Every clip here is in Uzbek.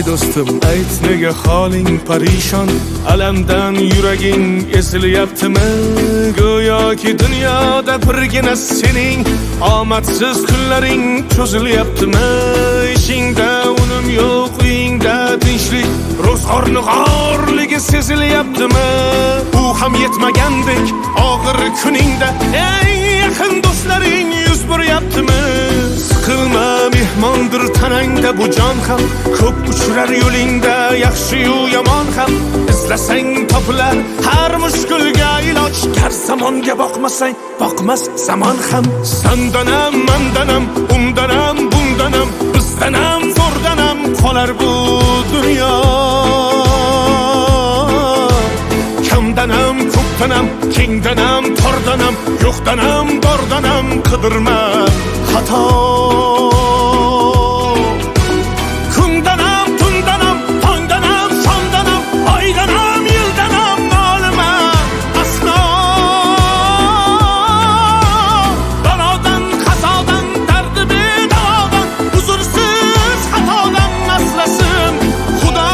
do'stim, ayt nega holing parishon, alamdan yuraging ezilyaptimi? Go'yoki dunyoda birgina sening omadsiz kunlaring cho'zilyaptimi? Ishingda unum yo'q, uyingda tinchlik, ro'zg'orni g'orligi sezilyaptimi? Bu ham yetmagandek og'ir kuningda eng yaqin do'stlaring yuz beryaptimi? Siqilma, mehmondir tanangda bu jon ham, ko'p uchrar yo'lingda yaxshi-yu yomon ham. Izlasang topilar har mushkulga iloj, gar zamonga boqmasang boqmas zamon ham. Sandanam, mandanam, undanam, bundanam, bizdanam, zo'rdanam qolar bu dunyo. Kamdanam, ko'pdanam, kengdanam, tordanam, yo'qdanam, bordanam, qidirma xato. Kundanam, tundanam, tongdanam, shomdanam, oydanam, yildanam nolima aslo. Balodan, qazodan, dardi bedavodan, huzursiz xatodan asrasin Xudo.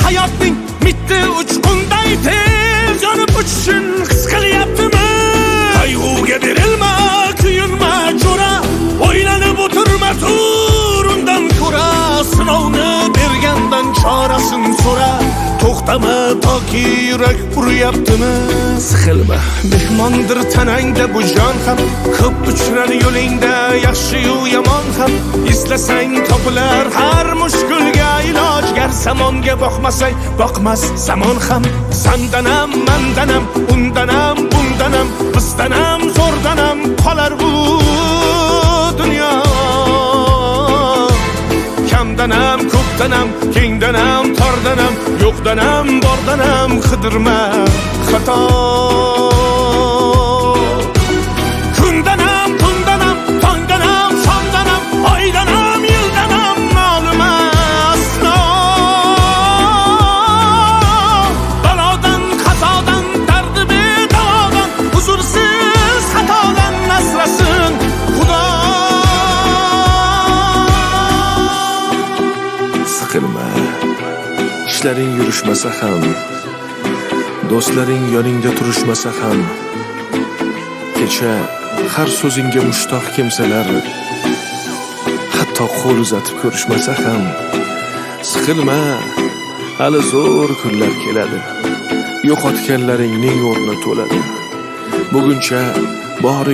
Hayotning mitti uchqunday tez yonib uchishun his qilyaptimi? Qayg'uga berilma, kuyinma jo'ra, o'ylanib o'tirma, tur undan ko'ra. Sinovni bergandan chorasin so'ra, to'xtama toki yurak uryaptimi? Siqilma, mehmondir tanangda bu jon ham, ko'p uchrar yo'lingda yaxshi-yu yomon ham. Izlasang topilar har mushkulga iloj, gar zamonga boqmasang boqmas zamon ham. Sandanam, mandanam, undanam, bundanam, bizdanam, zo'rdanam qolar bu dunyo. Kamdanam, ko'pdanam, kengdanam, tordanam, yo'qdanam, bordanam, qidirma xato. Kundanam, tundanam, tongdanam, shomdanam, oydanam, yildanam nolima aslo. Balodan, qazodan, dardi bedavodan, huzursiz xatodan asrasin Xudo. Siqilma, ishlaring yurishmasa ham, do'stlaring yoningda turishmasa ham, kecha har so'zingga mushtoq kimsalar hatto qo'l uzatib ko'rishmasa ham. Siqilma, hali zo'r kunlar keladi, yo'qotganlaringning o'rni to'ladi. Buguncha bori